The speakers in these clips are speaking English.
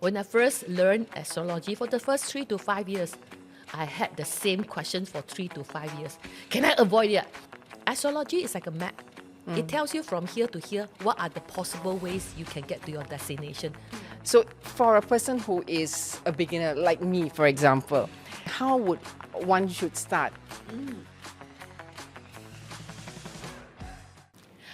When I first learned astrology for the first 3 to 5 years, I had the same question for 3 to 5 years. Can I avoid it? Astrology is like a map. It tells you from here to here what are the possible ways you can get to your destination. So, for a person who is a beginner like me, for example, how would one should start?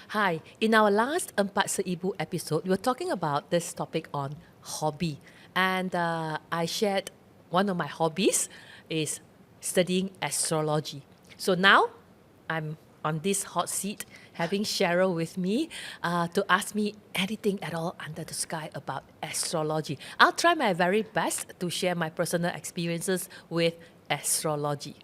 Hi, in our last Se-Ibu episode, we were talking about this topic on hobby. And I shared one of my hobbies is studying astrology. So now I'm on this hot seat having Sharol with me to ask me anything at all under the sky about astrology. I'll try my very best to share my personal experiences with astrology.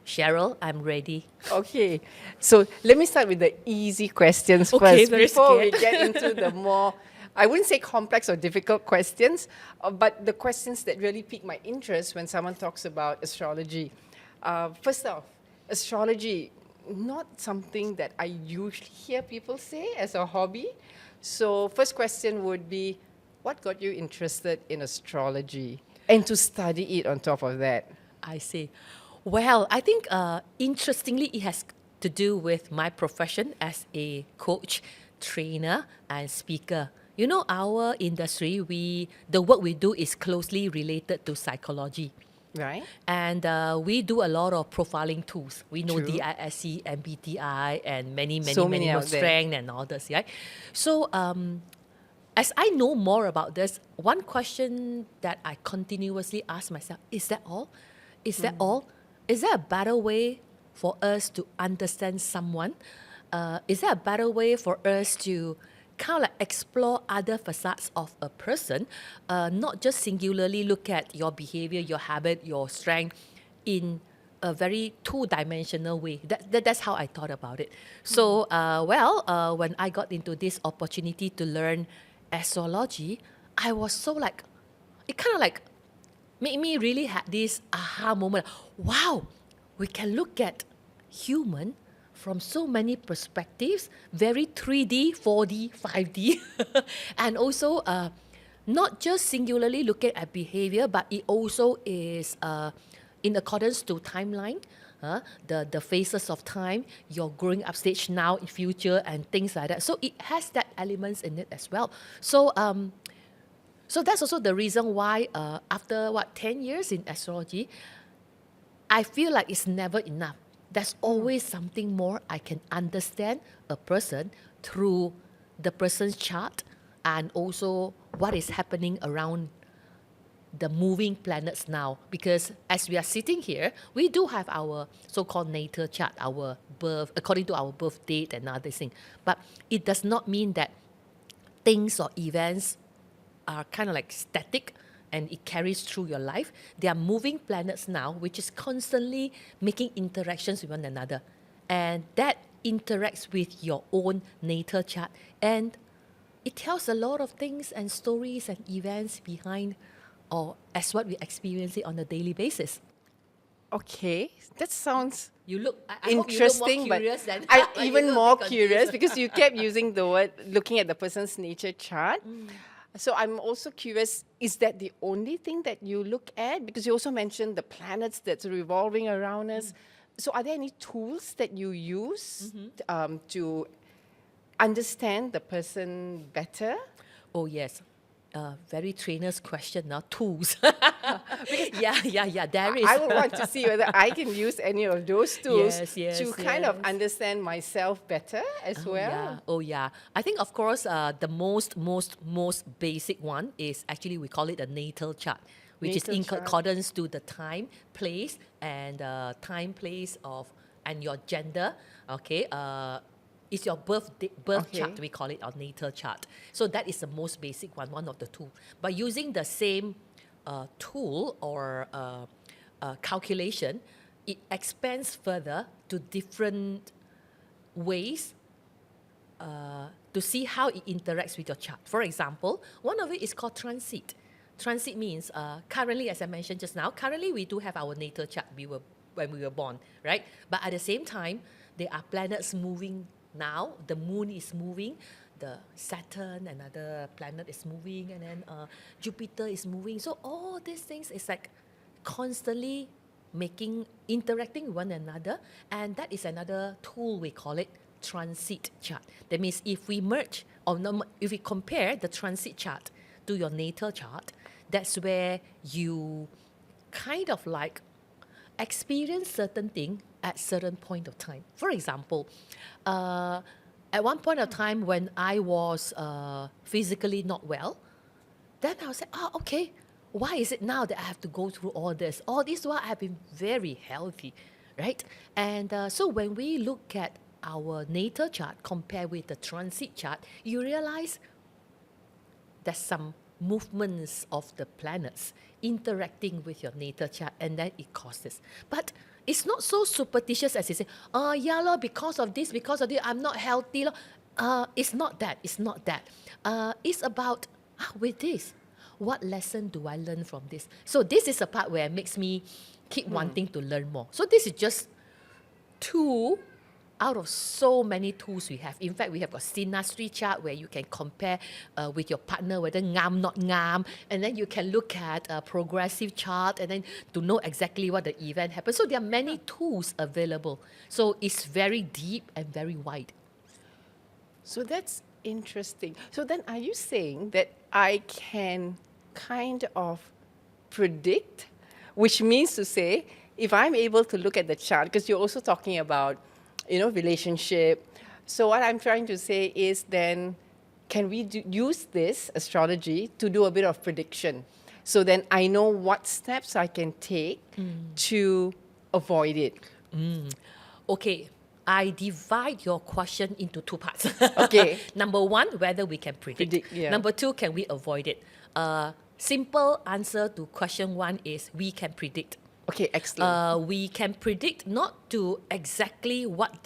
Sharol, I'm ready. Okay, so let me start with the easy questions Okay, first very before we scared. get into the more, I wouldn't say complex or difficult questions, but the questions that really pique my interest when someone talks about astrology. First off, astrology, not something that I usually hear people say as a hobby. So, first question would be, what got you interested in astrology and to study it on top of that? I see. Well, I think interestingly, it has to do with my profession as a coach, trainer, and speaker. You know, our industry, the work we do is closely related to psychology. Right? And we do a lot of profiling tools. We know True. DISC, MBTI, and many So many more out there. strength and all this, right? So as I know more about this, one question that I continuously ask myself, is that all? Is that all? Is there a better way for us to understand someone? Is there a better way for us to kind of like explore other facets of a person, not just singularly look at your behavior, your habit, your strength in a very two-dimensional way. That's how I thought about it. So, when I got into this opportunity to learn astrology, I was so like, it kind of like made me really had this aha moment. Wow, we can look at human from so many perspectives, very 3D, 4D, 5D, and also not just singularly looking at behavior, but it also is in accordance to timeline, the phases of time, your growing up stage now, in future, and things like that. So it has that elements in it as well. So that's also the reason why after 10 years in astrology, I feel like it's never enough. There's always something more. I can understand a person through the person's chart and also what is happening around the moving planets now. Because as we are sitting here, we do have our so-called natal chart, our birth, according to our birth date and other things. But it does not mean that things or events are kind of like static and it carries through your life. They are moving planets now, which is constantly making interactions with one another. And that interacts with your own natal chart. And it tells a lot of things and stories and events behind or as what we experience it on a daily basis. Okay, that sounds You look, I hope you look interesting, more but curious than I'm you even look a more bit curious confused. because you kept using the word looking at the person's nature chart. So I'm also curious, is that the only thing that you look at? Because you also mentioned the planets that's revolving around us. So are there any tools that you use to understand the person better? Oh, yes. Very trainer's question now, tools. yeah, there is. I would want to see whether I can use any of those tools Yes, to kind of yes. understand myself better as well. Yeah. Oh, yeah. I think, of course, the most basic one is actually we call it a natal chart, which is Natal in chart. accordance to the time, place, and place of and your gender. Okay. It's your birth Okay. chart, we call it, our natal chart. So that is the most basic one of the two. But using the same tool or calculation, it expands further to different ways to see how it interacts with your chart. For example, one of it is called transit. Transit means currently, as I mentioned just now, currently we do have our natal chart when we were born, right? But at the same time, there are planets moving now. The moon is moving. the Saturn, another planet is moving, and then Jupiter is moving. So all these things is like constantly interacting with one another, and that is another tool we call it transit chart. That means if we merge or if we compare the transit chart to your natal chart, that's where you kind of like experience certain thing at certain point of time. For example, at one point of time when I was physically not well, then I was like, oh, okay, why is it now that I have to go through all this? All this while I have been very healthy, right? And so when we look at our natal chart compared with the transit chart, you realize there's some movements of the planets interacting with your natal chart, and then it causes. But it's not so superstitious as you say, oh, yeah, lor, because of this, I'm not healthy. It's not that. It's about, with this, what lesson do I learn from this? So this is a part where it makes me keep wanting to learn more. So this is just two out of so many tools we have. In fact, we have got synastry chart where you can compare with your partner whether ngam, not ngam, and then you can look at a progressive chart and then to know exactly what the event happened. So there are many tools available. So it's very deep and very wide. So that's interesting. So then are you saying that I can kind of predict, which means to say, if I'm able to look at the chart, because you're also talking about, relationship. So what I'm trying to say is then, can we use this astrology to do a bit of prediction? So then I know what steps I can take to avoid it. Okay, I divide your question into two parts. Okay. Number one, whether we can predict. Yeah. Number two, can we avoid it? Simple answer to question one is we can predict. Okay, excellent. We can predict not to exactly what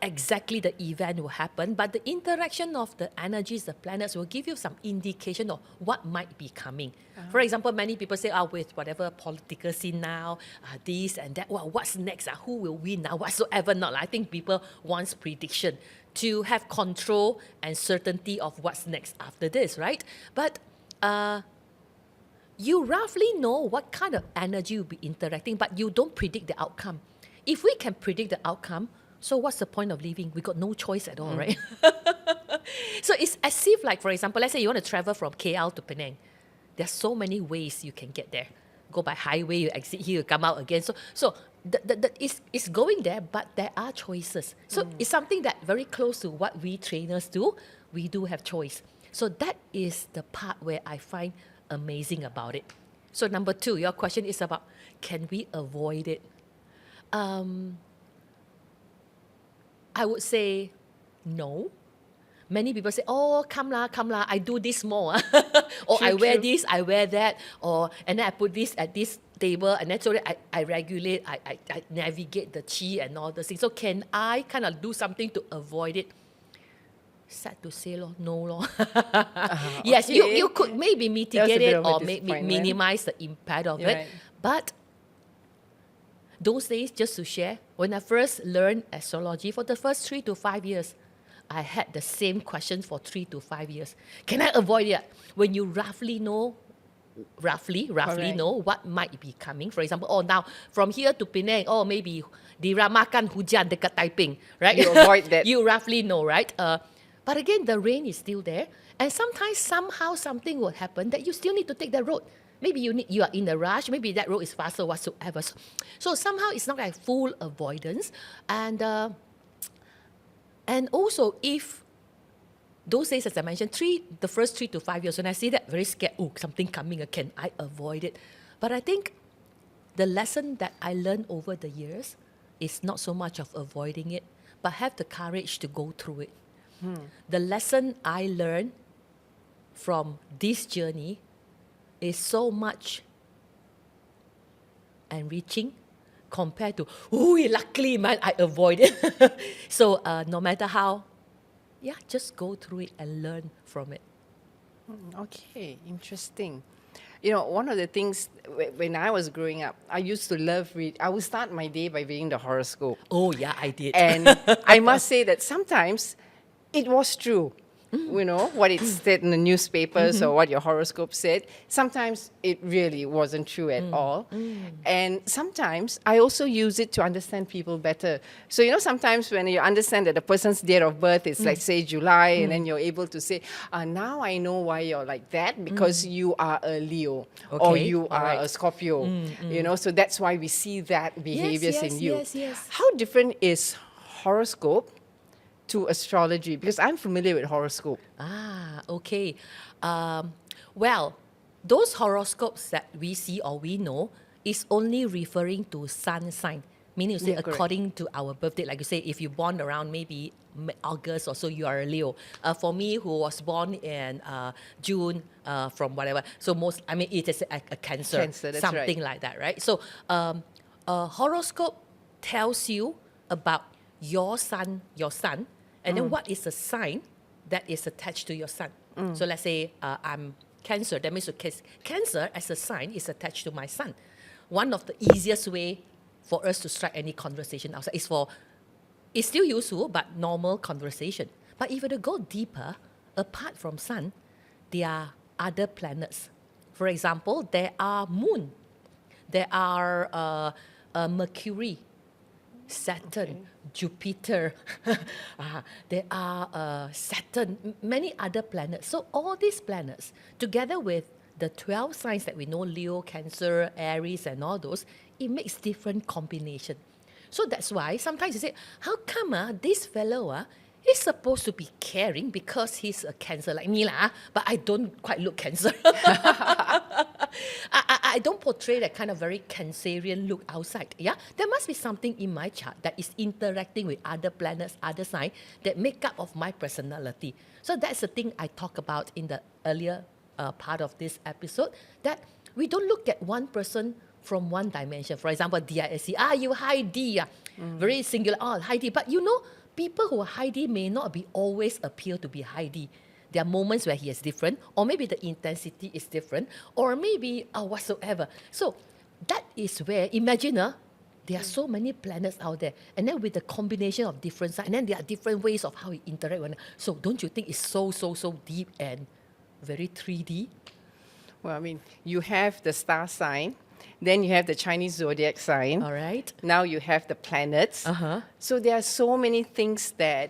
exactly the event will happen, but the interaction of the energies, the planets will give you some indication of what might be coming. For example, many people say, with whatever political scene now, this and that, what's next? Who will win now? Whatsoever not. I think people want prediction to have control and certainty of what's next after this, right? But you roughly know what kind of energy will be interacting, but you don't predict the outcome. If we can predict the outcome, so what's the point of living? We got no choice at all, right? So it's as if, like, for example, let's say you want to travel from KL to Penang. There's so many ways you can get there. Go by highway, you exit here, you come out again. So it's going there, but there are choices. So it's something that very close to what we trainers do. We do have choice. So that is the part where I find amazing about it. So number two, your question is about, can we avoid it? I would say no. Many people say, come la, I do this more. Or True, I wear true. this, I wear that. And then I put this at this table, and then so that I regulate, I navigate the chi and all those things. So can I kind of do something to avoid it? Sad to say, no. Yes, Okay. you could maybe mitigate bit it of a or maybe disappointment. minimize the impact of You're it. right. But those days, just to share, when I first learned astrology for the first 3 to 5 years, I had the same question for 3 to 5 years. Can I avoid it? When you roughly know Correct. know what might be coming. For example, now from here to Penang, maybe diramakan hujan dekat Taiping, right? You avoid that. You roughly know, right? But again, the rain is still there. And sometimes, somehow, something will happen that you still need to take that road. Maybe you are in a rush. Maybe that road is faster whatsoever. So somehow it's not like full avoidance. And also, if those days, as I mentioned, the first 3 to 5 years, when I see that, very scared, something coming, can I avoid it? But I think the lesson that I learned over the years is not so much of avoiding it, but have the courage to go through it. The lesson I learned from this journey is so much enriching compared to, luckily, man, I avoid it. So no matter how, just go through it and learn from it. Okay, interesting. One of the things when I was growing up, I used to love read. I would start my day by reading the horoscope. Oh, yeah, I did. And I must say that sometimes it was true. You know, what it said in the newspapers or what your horoscope said. Sometimes it really wasn't true at all. And sometimes I also use it to understand people better. So, you know, sometimes when you understand that the person's date of birth is, like, say, July, and then you're able to say, now I know why you're like that, because you are a Leo or Okay, you are alright. a Scorpio. You know, so that's why we see that behaviors in you. Yes. How different is horoscope to astrology? Because I'm familiar with horoscope. Okay. Well, those horoscopes that we see or we know is only referring to sun sign. Meaning you say Yeah, correct. according to our birthday, like you say, if you're born around maybe August or so, you are a Leo. For me, who was born in June, from whatever, so it is a Cancer, Cancer, that's right. something like that, right? So, a horoscope tells you about your sun, and then what is the sign that is attached to your sun. So let's say I'm Cancer. That means Cancer as a sign is attached to my sun. One of the easiest way for us to strike any conversation outside it's still useful, but normal conversation. But if you were to go deeper, apart from sun, there are other planets. For example, there are moon, there are Mercury, Saturn, Jupiter, there are Saturn, many other planets. So all these planets, together with the 12 signs that we know, Leo, Cancer, Aries, and all those, it makes different combination. So that's why sometimes you say, how come this fellow he's supposed to be caring because he's a Cancer like me lah, but I don't quite look Cancer. I don't portray that kind of very Cancerian look outside. Yeah, there must be something in my chart that is interacting with other planets, other signs that make up of my personality. So that's the thing I talk about in the earlier part of this episode, that we don't look at one person from one dimension. For example, DISC, you high D, very singular, high D. But you know, people who are high D may not be always appear to be high D. There are moments where he is different, or maybe the intensity is different, or maybe whatsoever. So that is where, imagine, there are so many planets out there, and then with the combination of different signs, and then there are different ways of how we interact with. So don't you think it's so deep and very 3D? Well, I mean, you have the star sign, then you have the Chinese zodiac sign. All right. Now you have the planets. So there are so many things that,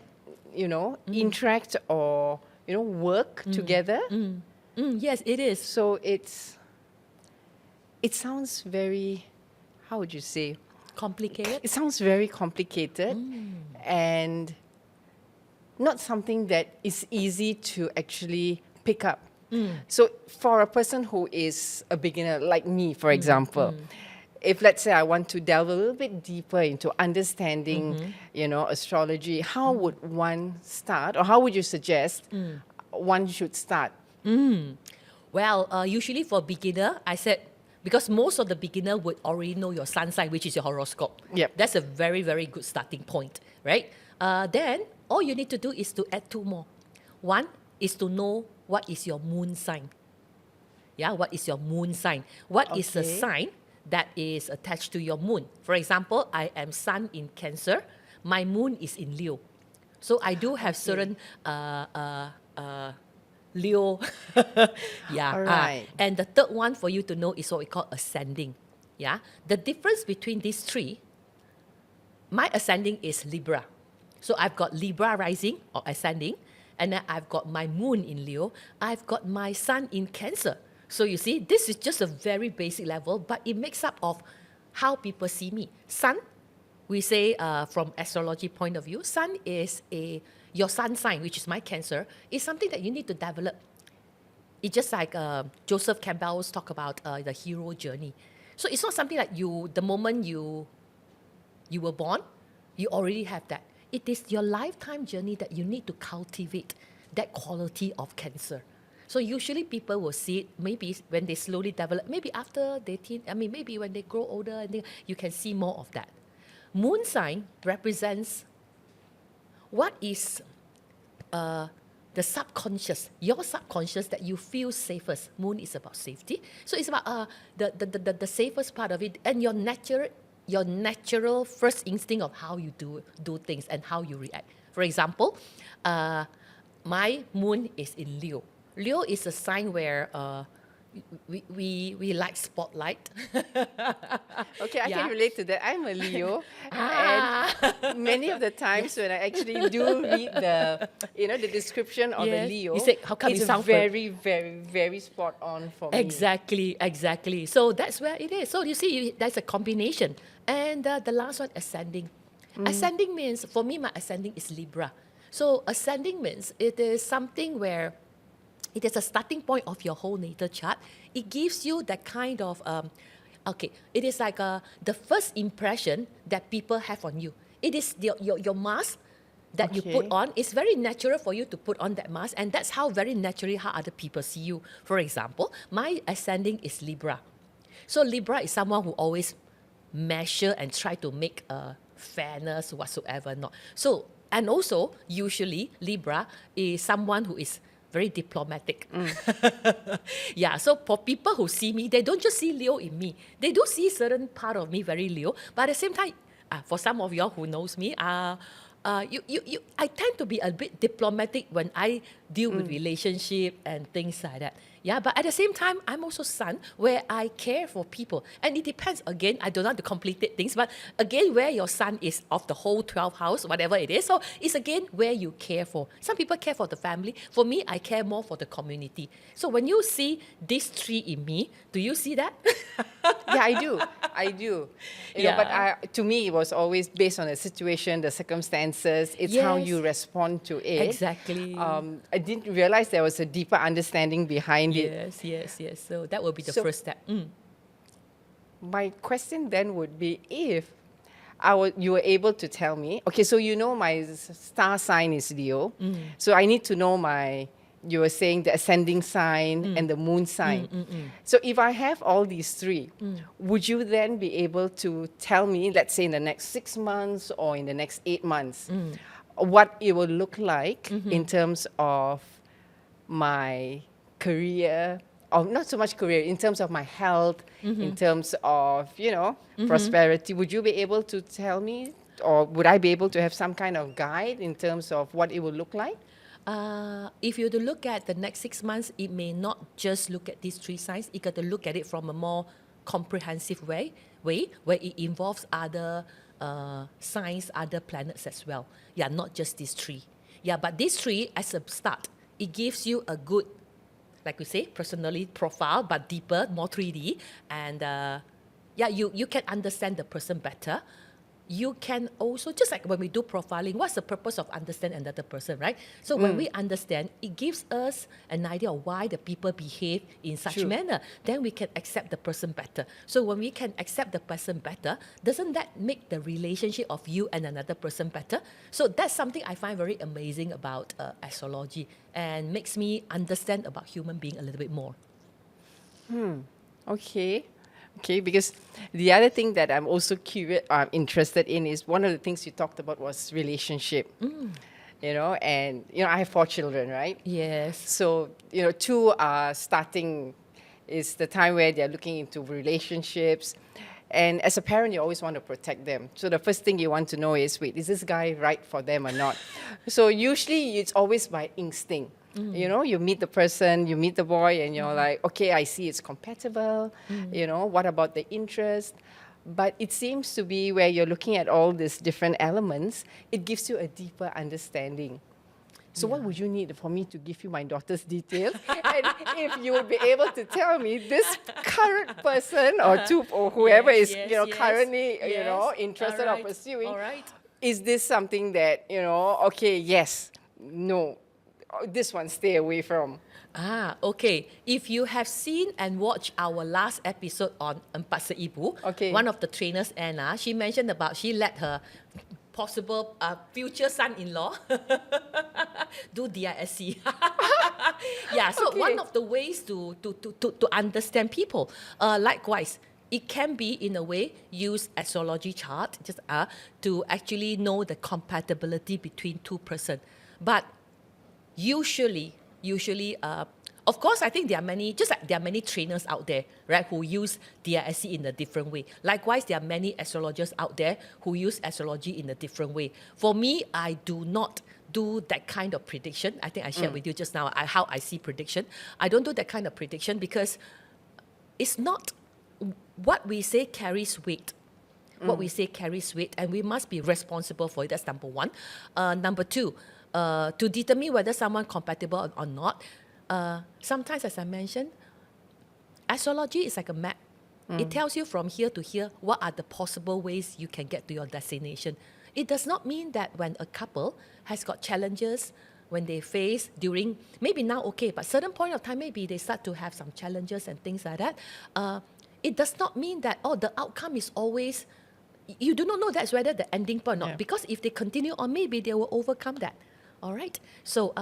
interact or, work together. Yes, it is. So it sounds very, how would you say? Complicated? It sounds very complicated and not something that is easy to actually pick up. So for a person who is a beginner like me, for example, if let's say I want to delve a little bit deeper into understanding, astrology, how would one start, or how would you suggest one should start? Well, usually for beginner, I said, because most of the beginner would already know your sun sign, which is your horoscope. Yep. That's a very, very good starting point, right? Then all you need to do is to add two more. One is to know what is your moon sign. Yeah, what is your moon sign? What is the Okay. sign that is attached to your moon? For example, I am sun in Cancer. My moon is in Leo. So I do have certain Leo. Yeah. All right. And the third one for you to know is what we call ascending. Yeah. The difference between these three, my ascending is Libra. So I've got Libra rising or ascending, and then I've got my moon in Leo. I've got my sun in Cancer. So you see, this is just a very basic level, but it makes up of how people see me. Sun, we say from astrology point of view, sun is your sun sign, which is my Cancer, is something that you need to develop. It's just like Joseph Campbell's talk about the hero journey. So it's not something that the moment you were born, you already have that. It is your lifetime journey that you need to cultivate that quality of Cancer. So usually people will see it maybe when they slowly develop, maybe after maybe when they grow older, and you can see more of that. Moon sign represents what is the subconscious, your subconscious that you feel safest. Moon is about safety. So it's about the safest part of it, and your natural first instinct of how you do things and how you react. For example, my moon is in Leo. Leo is a sign where we like spotlight. Okay, I can Yeah. relate to that. I'm a Leo, and Ah. many of the times when I actually do read the description of a Yes. You Leo, say, how come it's you sound very, very, very spot on for me. Exactly, exactly. So that's where it is. So you see, that's a combination. And the last one, ascending. Ascending means, for me, my ascending is Libra. So ascending means it is something where it is a starting point of your whole natal chart. It gives you that kind of, it is like the first impression that people have on you. It is your mask that you put Okay. on. It's very natural for you to put on that mask, and that's how very naturally how other people see you. For example, my ascending is Libra. So Libra is someone who always measure and try to make a fairness whatsoever not. So, and also usually Libra is someone who is very diplomatic. Yeah, so for people who see me, they don't just see Leo in me. They do see certain part of me very Leo, but at the same time, for some of y'all who knows me, I tend to be a bit diplomatic when I deal with relationship and things like that. Yeah, but at the same time, I'm also Sun, where I care for people. And it depends, again, I don't know how to complicate things, but again, where your Sun is of the whole 12th house, whatever it is. So it's again where you care for. Some people care for the family. For me, I care more for the community. So when you see these three in me, do you see that? Yeah, I do. I do. But Yeah. to me, it was always based on the situation, the circumstances. It's how Yes. you respond to it. Exactly. I didn't realize there was a deeper understanding behind it. Yes, yes, yes. So that will be the So first step. my question then would be if you were able to tell me, okay, so my star sign is Leo. So I need to know you were saying the ascending sign and the moon sign. So if I have all these three, would you then be able to tell me, let's say in the next 6 months or in the next 8 months, what it will look like in terms of my career, or not so much career, in terms of my health, in terms of, prosperity? Would you be able to tell me, or would I be able to have some kind of guide in terms of what it will look like? If you were to look at the next 6 months, it may not just look at these three signs. You got to look at it from a more comprehensive way where it involves other signs, other planets as well. Yeah, not just these three. Yeah, but these three as a start, it gives you a good, like we say, personality profile, but deeper, more 3D, and you can understand the person better. You can also, just like when we do profiling, what's the purpose of understand another person, right? So when we understand, it gives us an idea of why the people behave in such True. manner. Then we can accept the person better. So when we can accept the person better, doesn't that make the relationship of you and another person better? So that's something I find very amazing about astrology and makes me understand about human being a little bit more. Okay. Okay, because the other thing that I'm also interested in is one of the things you talked about was relationship. And I have 4 children, right? Yes. So, 2 are starting, is the time where they're looking into relationships. And as a parent, you always want to protect them. So the first thing you want to know is, wait, is this guy right for them or not? So usually it's always by instinct. You meet the person, you meet the boy, and you're like, okay, I see it's compatible. What about the interest? But it seems to be where you're looking at all these different elements, it gives you a deeper understanding. So what would you need for me to give you my daughter's details? And if you would be able to tell me this current person or whoever Yes, is, yes, currently, yes. interested Alright, or pursuing, alright. is this something that, okay, yes, no, this one stay away from? Okay. If you have seen and watched our last episode on Se-Ibu, Okay. one of the trainers, Anna, she mentioned about she let her possible future son-in-law do DISC. Yeah, so Okay. one of the ways to understand people. Likewise, it can be in a way use astrology chart just to actually know the compatibility between two person. But usually, of course, I think there are many, just like there are many trainers out there, right, who use DISC in a different way. Likewise, there are many astrologers out there who use astrology in a different way. For me, I do not do that kind of prediction. I think I shared with you just now how I see prediction. I don't do that kind of prediction because it's not what we say carries weight. What we say carries weight, and we must be responsible for it. That's number one. Number two, to determine whether someone compatible or not, sometimes, as I mentioned, astrology is like a map. It tells you from here to here what are the possible ways you can get to your destination. It does not mean that when a couple has got challenges, when they face during, maybe now okay, but certain point of time, maybe they start to have some challenges and things like that. It does not mean that, the outcome is always, you do not know that's whether the ending point or not. Yeah. Because if they continue on, maybe they will overcome that. All right? So,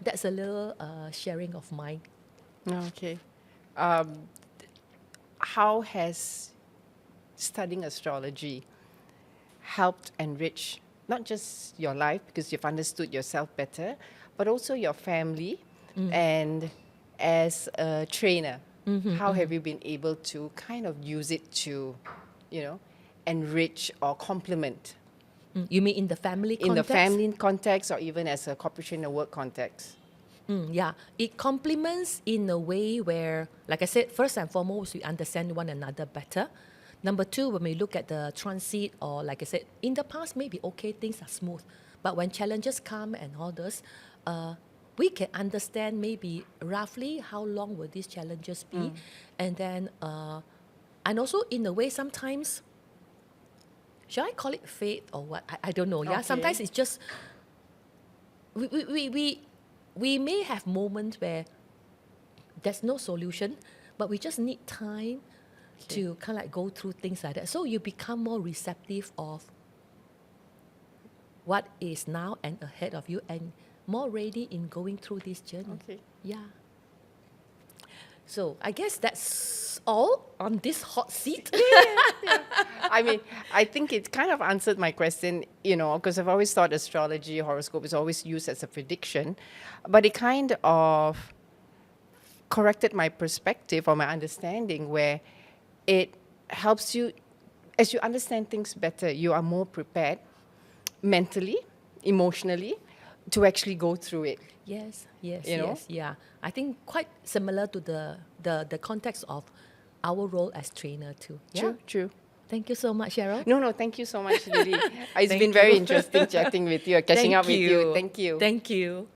that's a little sharing of mine. Okay. How has studying astrology helped enrich not just your life because you've understood yourself better, but also your family? And as a trainer, how have you been able to kind of use it to, enrich or complement You mean in the family in the context? family context or even as a corporation in a work context? Yeah, it complements in a way where, like I said, first and foremost, we understand one another better. Number two, when we look at the transit, or like I said, in the past, maybe okay, things are smooth. But when challenges come and all this, we can understand maybe roughly how long will these challenges be. And then, and also in a way, sometimes, should I call it faith or what? I don't know. Yeah, Okay. sometimes it's just, we may have moments where there's no solution, but we just need time to kind of like go through things like that. So you become more receptive of what is now and ahead of you, and more ready in going through this journey. Okay. Yeah. So I guess that's all on this hot seat. I mean, I think it kind of answered my question, because I've always thought astrology, horoscope is always used as a prediction, but it kind of corrected my perspective or my understanding where it helps you, as you understand things better, you are more prepared mentally, emotionally, to actually go through it. Yes, yeah. I think quite similar to the context of our role as trainer too. Yeah. True. Thank you so much, Sharol. No, thank you so much, Lily. It's Thank been very you. interesting chatting with you, catching up with you. Thank you. Thank you.